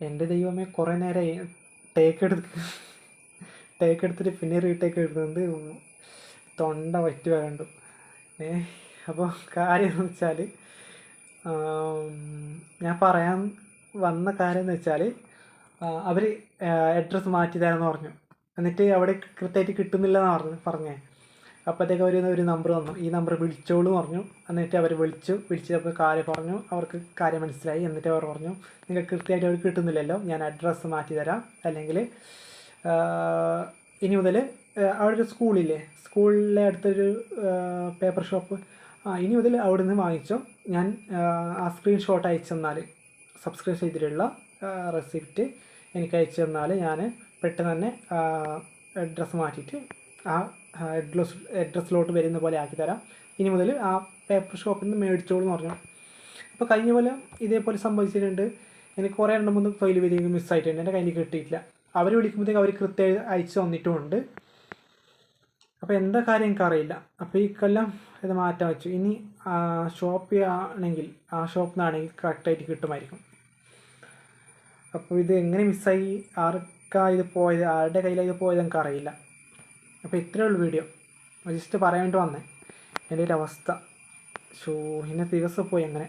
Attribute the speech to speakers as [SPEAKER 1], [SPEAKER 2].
[SPEAKER 1] എൻ്റെ ദൈവമേ, കുറേ നേരമായി ടേക്ക് എടുത്തിട്ട് പിന്നെ റീടേക്ക് എടുക്കുന്നത് തൊണ്ട വറ്റി വരണ്ടു. അപ്പോൾ കാര്യം എന്ന് വെച്ചാൽ, ഞാൻ പറയാൻ വന്ന കാര്യം എന്ന് വെച്ചാൽ, അവർ അഡ്രസ്സ് മാറ്റി തരാമെന്ന് പറഞ്ഞു. എന്നിട്ട് അവിടെ കൃത്യമായിട്ട് കിട്ടുന്നില്ല എന്ന് പറഞ്ഞേ. അപ്പോഴത്തേക്ക് ഒരു നമ്പർ വന്നു, ഈ നമ്പർ വിളിച്ചോളൂ പറഞ്ഞു. എന്നിട്ട് അവർ വിളിച്ചപ്പോൾ കാര്യം പറഞ്ഞു, അവർക്ക് കാര്യം മനസ്സിലായി. എന്നിട്ട് അവർ പറഞ്ഞു, നിങ്ങൾക്ക് കൃത്യമായിട്ട് അവർ കിട്ടുന്നില്ലല്ലോ, ഞാൻ അഡ്രസ്സ് മാറ്റി തരാം, അല്ലെങ്കിൽ ഇനി മുതൽ അവിടെ ഒരു സ്കൂളിലെ അടുത്തൊരു പേപ്പർ ഷോപ്പ്, ഇനി മുതൽ അവിടെ നിന്ന് വാങ്ങിച്ചോ. ഞാൻ ആ സ്ക്രീൻഷോട്ട് അയച്ചു തന്നാൽ, സബ്സ്ക്രൈബ് ചെയ്തിട്ടുള്ള റെസിപ്റ്റ് എനിക്ക് അയച്ചു തന്നാൽ ഞാൻ പെട്ടെന്ന് തന്നെ അഡ്രസ്സ് മാറ്റിയിട്ട് ആ അഡ്രസ്സിലോട്ട് വരുന്ന പോലെ ആക്കി തരാം. ഇനി മുതൽ ആ പേപ്പർ ഷോപ്പിൽ നിന്ന് മേടിച്ചോളൂ എന്ന് പറഞ്ഞു. അപ്പോൾ കഴിഞ്ഞ പോലെ ഇതേപോലെ സംഭവിച്ചിട്ടുണ്ട്. എനിക്ക് കുറേ 2-3 ഫയൽ വരികയും മിസ്സായിട്ടുണ്ട്, എൻ്റെ കയ്യിൽ കിട്ടിയിട്ടില്ല. അവർ വിളിക്കുമ്പോഴത്തേക്ക് അവർ കൃത്യമായി അയച്ചു തന്നിട്ടുമുണ്ട്. അപ്പോൾ എന്താ കാര്യം എനിക്കറിയില്ല. അപ്പോൾ ഈ കൊല്ലം ഇത് മാറ്റാൻ വെച്ചു. ഇനി ഷോപ്പിൽ ആണെങ്കിൽ ആ ഷോപ്പിൽ നിന്നാണെങ്കിൽ കറക്റ്റായിട്ട് കിട്ടുമായിരിക്കും. അപ്പോൾ ഇത് എങ്ങനെ മിസ്സായി, ആർക്കാണ് ഇത് പോയത്, ആരുടെ കയ്യിലാണ് ഇത് പോയത് എനിക്കറിയില്ല. അപ്പോൾ ഇത്രയേ ഉള്ളൂ വീഡിയോ. ജസ്റ്റ് പറയാൻ വേണ്ടി വന്നേ എൻ്റെ ഒരു അവസ്ഥ. ഇന്ന ദിവസം പോയി അങ്ങനെ.